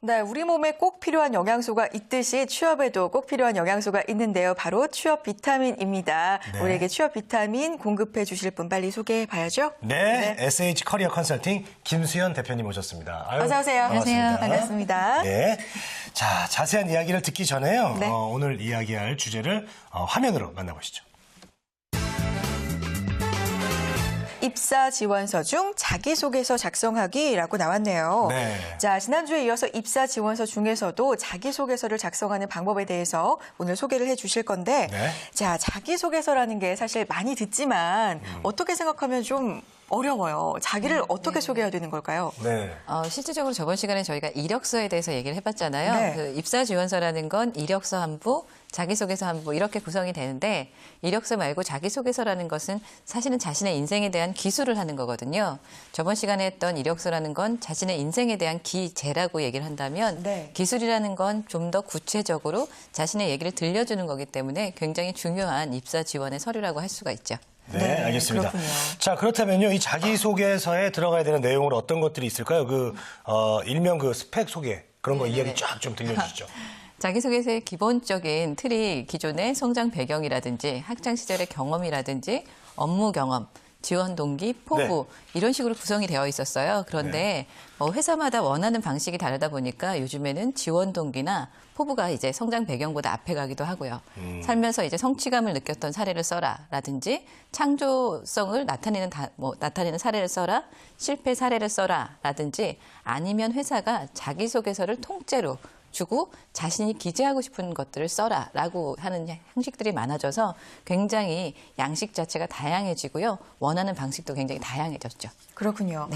네, 우리 몸에 꼭 필요한 영양소가 있듯이 취업에도 꼭 필요한 영양소가 있는데요. 바로 취업 비타민입니다. 네. 우리에게 취업 비타민 공급해 주실 분 빨리 소개해 봐야죠. 네, SH 커리어 컨설팅 김수현 대표님 오셨습니다. 아유, 어서 오세요. 반갑습니다. 반갑습니다. 네. 자, 자세한 이야기를 듣기 전에요. 네. 오늘 이야기할 주제를 화면으로 만나보시죠. 입사 지원서 중 자기소개서 작성하기라고 나왔네요. 네. 자, 지난주에 이어서 입사 지원서 중에서도 자기소개서를 작성하는 방법에 대해서 오늘 소개를 해 주실 건데, 네. 자, 자기소개서라는 게 사실 많이 듣지만 어떻게 생각하면 좀 어려워요. 자기를 어떻게 소개해야 되는 걸까요? 네. 실질적으로 저번 시간에 저희가 이력서에 대해서 얘기를 해봤잖아요. 네. 그 입사 지원서라는 건 이력서 한 부, 자기소개서 한 부 이렇게 구성이 되는데 이력서 말고 자기소개서라는 것은 사실은 자신의 인생에 대한 기술을 하는 거거든요. 저번 시간에 했던 이력서라는 건 자신의 인생에 대한 기재라고 얘기를 한다면 네. 기술이라는 건 좀 더 구체적으로 자신의 얘기를 들려주는 거기 때문에 굉장히 중요한 입사 지원의 서류라고 할 수가 있죠. 네, 네, 알겠습니다. 그렇군요. 자, 그렇다면요, 이 자기소개서에 들어가야 되는 내용으로 어떤 것들이 있을까요? 일명 스펙 소개, 그런 거 이야기 쫙 좀 들려주시죠. 자기소개서의 기본적인 틀이 기존의 성장 배경이라든지 학창 시절의 경험이라든지 업무 경험, 지원 동기, 포부 이런 식으로 구성이 되어 있었어요. 그런데 회사마다 원하는 방식이 다르다 보니까 요즘에는 지원 동기나 포부가 이제 성장 배경보다 앞에 가기도 하고요. 살면서 이제 성취감을 느꼈던 사례를 써라라든지 창조성을 나타내는 사례를 써라, 실패 사례를 써라라든지 아니면 회사가 자기소개서를 통째로 주고 자신이 기재하고 싶은 것들을 써라라고 하는 형식들이 많아져서 굉장히 양식 자체가 다양해지고요. 원하는 방식도 굉장히 다양해졌죠. 그렇군요.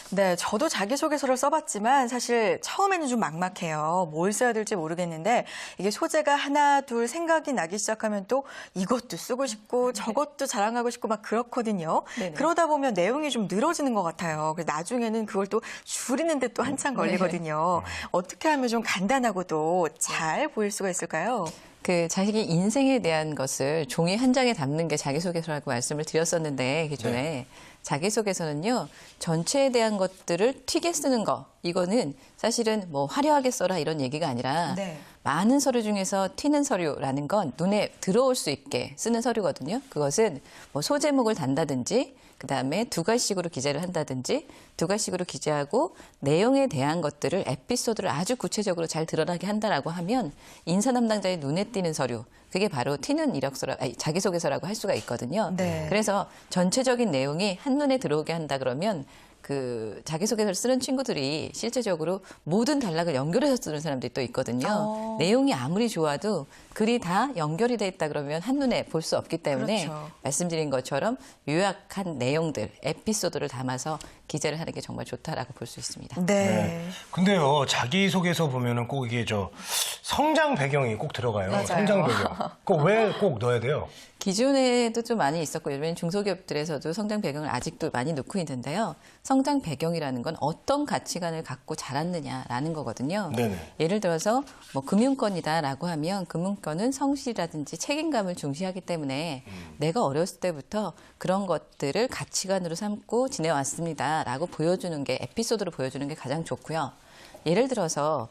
네, 저도 자기소개서를 써봤지만 사실 처음에는 좀 막막해요. 뭘 써야 될지 모르겠는데 이게 소재가 하나, 둘 생각이 나기 시작하면 또 이것도 쓰고 싶고 저것도 자랑하고 싶고 막 그렇거든요. 네네. 그러다 보면 내용이 좀 늘어지는 것 같아요. 그래서 나중에는 그걸 또 줄이는데 또 한참 걸리거든요. 어떻게 하면 좀 간단하고도 잘 보일 수가 있을까요? 그 자기 인생에 대한 것을 종이 한 장에 담는 게 자기소개서라고 말씀을 드렸었는데 기존에 자기소개서는요 전체에 대한 것들을 튀게 쓰는 거 이거는 사실은 뭐 화려하게 써라 이런 얘기가 아니라 많은 서류 중에서 튀는 서류라는 건 눈에 들어올 수 있게 쓰는 서류거든요. 그것은 뭐 소제목을 단다든지 그다음에 두 가지식으로 기재를 한다든지 두 가지식으로 기재하고 내용에 대한 것들을 에피소드를 아주 구체적으로 잘 드러나게 한다라고 하면 인사 담당자의 눈에 띄는 서류 그게 바로 튀는 자기소개서라고 할 수가 있거든요. 네. 그래서 전체적인 내용이 한눈에 들어오게 한다 그러면 그 자기소개서를 쓰는 친구들이 실제적으로 모든 단락을 연결해서 쓰는 사람들이 또 있거든요. 내용이 아무리 좋아도 글이 다 연결이 돼 있다 그러면 한눈에 볼 수 없기 때문에 그렇죠. 말씀드린 것처럼 요약한 내용들, 에피소드를 담아서 기재를 하는 게 정말 좋다라고 볼 수 있습니다. 네. 근데요, 자기소개서 보면은 꼭 이게 성장 배경이 꼭 들어가요. 맞아요. 성장 배경. 그거 왜 꼭 넣어야 돼요? 기존에도 좀 많이 있었고 요즘엔 중소기업들에서도 성장 배경을 아직도 많이 넣고 있는데요. 성장 배경이라는 건 어떤 가치관을 갖고 자랐느냐라는 거거든요. 네네. 예를 들어서 뭐 금융권이다라고 하면 금융권은 성실이라든지 책임감을 중시하기 때문에 내가 어렸을 때부터 그런 것들을 가치관으로 삼고 지내왔습니다라고 보여주는 게 에피소드로 보여주는 게 가장 좋고요. 예를 들어서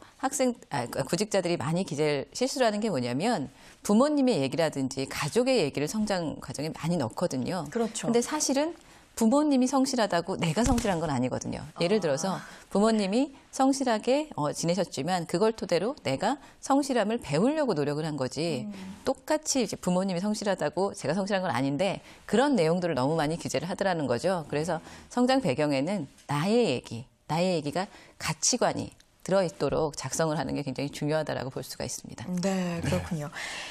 구직자들이 많이 실수를 하는 게 뭐냐면 부모님의 얘기라든지 가족의 얘기를 성장 과정에 많이 넣거든요. 그렇죠. 근데 사실은 부모님이 성실하다고 내가 성실한 건 아니거든요. 예를 들어서 부모님이 성실하게 지내셨지만 그걸 토대로 내가 성실함을 배우려고 노력을 한 거지 똑같이 이제 부모님이 성실하다고 제가 성실한 건 아닌데 그런 내용들을 너무 많이 기재를 하더라는 거죠. 그래서 성장 배경에는 나의 얘기가 가치관이 들어있도록 작성을 하는 게 굉장히 중요하다라고 볼 수가 있습니다. 네, 그렇군요.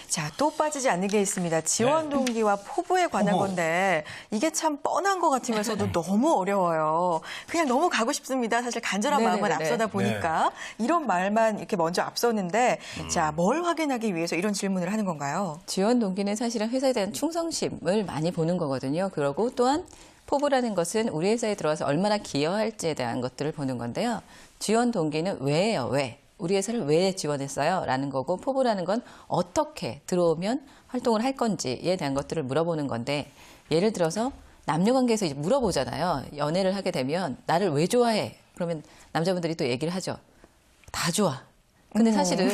자, 또 빠지지 않는 게 있습니다. 지원 동기와 포부에 관한 건데 이게 참 뻔한 것 같으면서도 너무 어려워요. 그냥 너무 가고 싶습니다. 사실 간절한 마음은 앞서다 보니까 이런 말만 이렇게 먼저 앞서는데 자, 뭘 확인하기 위해서 이런 질문을 하는 건가요? 지원 동기는 사실은 회사에 대한 충성심을 많이 보는 거거든요. 그리고 또한 포부라는 것은 우리 회사에 들어와서 얼마나 기여할지에 대한 것들을 보는 건데요. 지원 동기는 왜예요? 왜? 우리 회사를 왜 지원했어요? 라는 거고 포부라는 건 어떻게 들어오면 활동을 할 건지에 대한 것들을 물어보는 건데 예를 들어서 남녀관계에서 이제 물어보잖아요. 연애를 하게 되면 나를 왜 좋아해? 그러면 남자분들이 또 얘기를 하죠. 다 좋아. 근데 사실은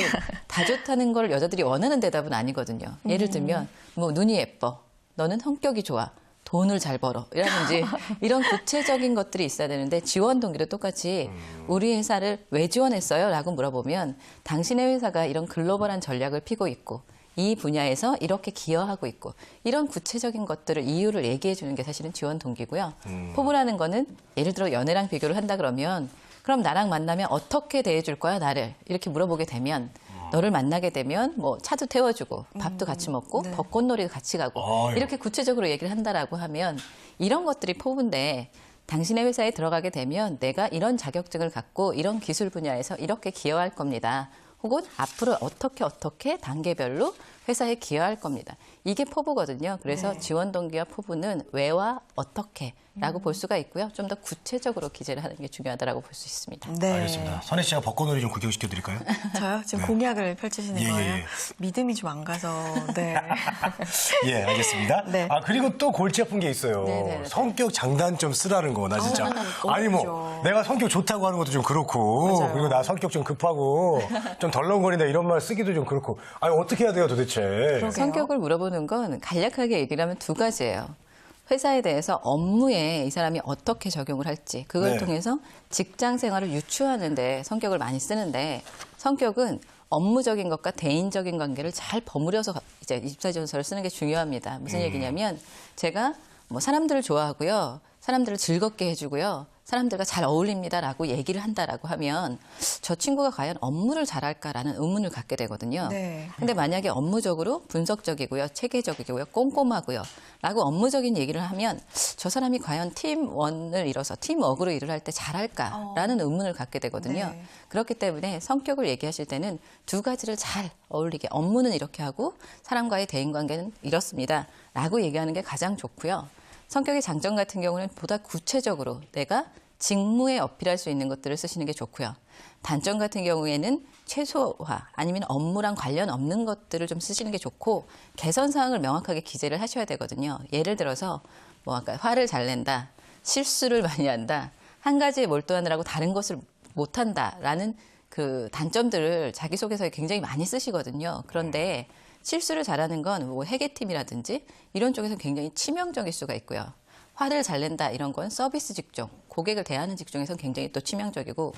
다 좋다는 걸 여자들이 원하는 대답은 아니거든요. 예를 들면 뭐 눈이 예뻐. 너는 성격이 좋아. 돈을 잘 벌어. 이라든지 이런 구체적인 것들이 있어야 되는데 지원 동기도 똑같이 우리 회사를 왜 지원했어요? 라고 물어보면 당신의 회사가 이런 글로벌한 전략을 피고 있고 이 분야에서 이렇게 기여하고 있고 이런 구체적인 것들을 이유를 얘기해 주는 게 사실은 지원 동기고요. 포부라는 거는 예를 들어 연애랑 비교를 한다 그러면 그럼 나랑 만나면 어떻게 대해줄 거야 나를 이렇게 물어보게 되면 너를 만나게 되면 뭐 차도 태워주고 밥도 같이 먹고 네. 벚꽃놀이도 같이 가고 아유. 이렇게 구체적으로 얘기를 한다라고 하면 이런 것들이 포부인데 당신의 회사에 들어가게 되면 내가 이런 자격증을 갖고 이런 기술 분야에서 이렇게 기여할 겁니다. 혹은 앞으로 어떻게 단계별로 회사에 기여할 겁니다. 이게 포부거든요. 그래서 네. 지원 동기와 포부는 왜와 어떻게라고 볼 수가 있고요. 좀 더 구체적으로 기재를 하는 게 중요하다라고 볼 수 있습니다. 네. 알겠습니다. 선혜 씨가 벚꽃놀이 좀 구경시켜 드릴까요? 저요? 지금 네. 공약을 펼치시는 예, 거예요? 예. 믿음이 좀 안 가서. 네. 예, 알겠습니다. 네. 아, 그리고 또 골치 아픈 게 있어요. 네네네. 성격 장단점 쓰라는 거, 나 진짜. 아니, 뭐, 어렵죠. 내가 성격 좋다고 하는 것도 좀 그렇고, 맞아요. 그리고 나 성격 좀 급하고, 좀 덜렁거린다 이런 말 쓰기도 좀 그렇고. 아니, 어떻게 해야 돼요, 도대체? 그러게요. 성격을 물어보는 건 간략하게 얘기를 하면 두 가지예요. 회사에 대해서 업무에 이 사람이 어떻게 적용을 할지 그걸 네. 통해서 직장 생활을 유추하는데 성격을 많이 쓰는데 성격은 업무적인 것과 대인적인 관계를 잘 버무려서 이제 24지원서를 쓰는 게 중요합니다. 무슨 얘기냐면 제가 뭐 사람들을 좋아하고요. 사람들을 즐겁게 해주고요. 사람들과 잘 어울립니다라고 얘기를 한다라고 하면 저 친구가 과연 업무를 잘할까라는 의문을 갖게 되거든요. 네. 근데 만약에 업무적으로 분석적이고요, 체계적이고요, 꼼꼼하고요, 라고 업무적인 얘기를 하면 저 사람이 과연 팀원을 이뤄서 팀워크로 일을 할 때 잘할까라는 의문을 갖게 되거든요. 네. 그렇기 때문에 성격을 얘기하실 때는 두 가지를 잘 어울리게 업무는 이렇게 하고 사람과의 대인관계는 이렇습니다. 라고 얘기하는 게 가장 좋고요. 성격의 장점 같은 경우는 보다 구체적으로 내가 직무에 어필할 수 있는 것들을 쓰시는 게 좋고요. 단점 같은 경우에는 최소화 아니면 업무랑 관련 없는 것들을 좀 쓰시는 게 좋고 개선 사항을 명확하게 기재를 하셔야 되거든요. 예를 들어서 뭐 아까 화를 잘 낸다, 실수를 많이 한다, 한 가지에 몰두하느라고 다른 것을 못한다라는 그 단점들을 자기소개서에 굉장히 많이 쓰시거든요. 그런데 실수를 잘하는 건 뭐 회계팀이라든지 이런 쪽에서 굉장히 치명적일 수가 있고요. 화를 잘 낸다 이런 건 서비스 직종, 고객을 대하는 직종에서는 굉장히 또 치명적이고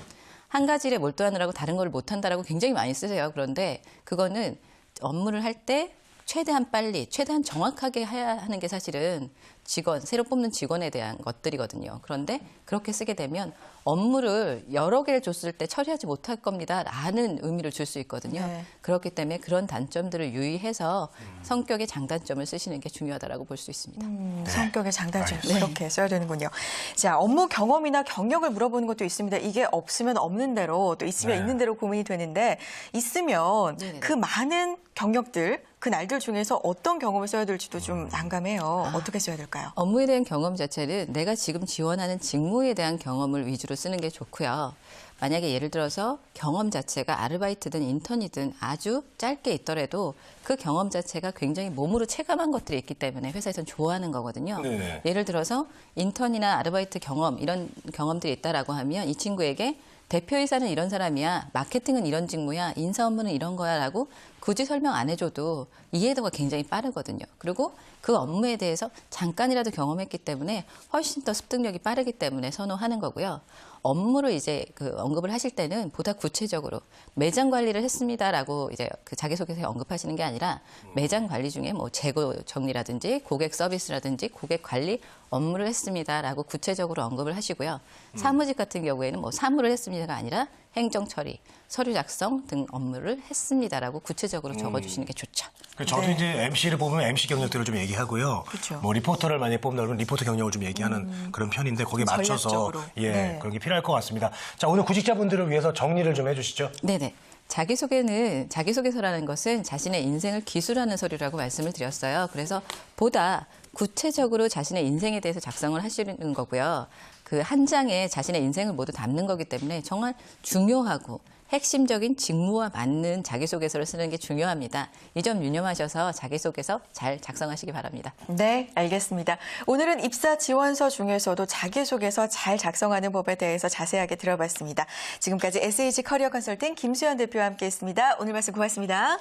한 가지 일에 몰두하느라고 다른 걸 못한다라고 굉장히 많이 쓰세요. 그런데 그거는 업무를 할 때 최대한 빨리, 최대한 정확하게 해야 하는 게 사실은 직원, 새로 뽑는 직원에 대한 것들이거든요. 그런데 그렇게 쓰게 되면 업무를 여러 개를 줬을 때 처리하지 못할 겁니다. 라는 의미를 줄 수 있거든요. 네. 그렇기 때문에 그런 단점들을 유의해서 성격의 장단점을 쓰시는 게 중요하다고 볼 수 있습니다. 성격의 장단점 알겠습니다. 그렇게 써야 되는군요. 자, 업무 경험이나 경력을 물어보는 것도 있습니다. 이게 없으면 없는 대로 또 있으면 네. 있는 대로 고민이 되는데 있으면 네네네. 그 많은 경력들, 그 날들 중에서 어떤 경험을 써야 될지도 좀 난감해요. 어떻게 써야 될까요? 업무에 대한 경험 자체는 내가 지금 지원하는 직무에 대한 경험을 위주로 쓰는 게 좋고요. 만약에 예를 들어서 경험 자체가 아르바이트든 인턴이든 아주 짧게 있더라도 그 경험 자체가 굉장히 몸으로 체감한 것들이 있기 때문에 회사에서는 좋아하는 거거든요. 네네. 예를 들어서 인턴이나 아르바이트 경험 이런 경험들이 있다라고 하면 이 친구에게 대표이사는 이런 사람이야, 마케팅은 이런 직무야, 인사 업무는 이런 거야라고 굳이 설명 안 해줘도 이해도가 굉장히 빠르거든요. 그리고 그 업무에 대해서 잠깐이라도 경험했기 때문에 훨씬 더 습득력이 빠르기 때문에 선호하는 거고요. 업무를 이제 그 언급을 하실 때는 보다 구체적으로 매장 관리를 했습니다라고 이제 그 자기소개서에 언급하시는 게 아니라 매장 관리 중에 뭐 재고 정리라든지 고객 서비스라든지 고객 관리 업무를 했습니다라고 구체적으로 언급을 하시고요. 사무직 같은 경우에는 뭐 사무를 했습니다가 아니라 행정 처리, 서류 작성 등 업무를 했습니다라고 구체적으로 적어주시는 게 좋죠. 저도 네. 이제 MC를 뽑으면 MC 경력들을 좀 얘기하고요. 그렇죠. 뭐 리포터를 만약에 뽑는다 그러면 리포터 경력을 좀 얘기하는 그런 편인데 거기에 맞춰서 전략적으로. 예, 네. 그런 게 필요할 것 같습니다. 자, 오늘 구직자분들을 위해서 정리를 좀 해주시죠. 네네. 자기소개서라는 것은 자신의 인생을 기술하는 서류라고 말씀을 드렸어요. 그래서 보다 구체적으로 자신의 인생에 대해서 작성을 하시는 거고요. 그 한 장에 자신의 인생을 모두 담는 거기 때문에 정말 중요하고 핵심적인 직무와 맞는 자기소개서를 쓰는 게 중요합니다. 이 점 유념하셔서 자기소개서 잘 작성하시기 바랍니다. 네, 알겠습니다. 오늘은 입사 지원서 중에서도 자기소개서 잘 작성하는 법에 대해서 자세하게 들어봤습니다. 지금까지 SH 커리어 컨설팅 김수현 대표와 함께했습니다. 오늘 말씀 고맙습니다.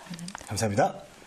감사합니다.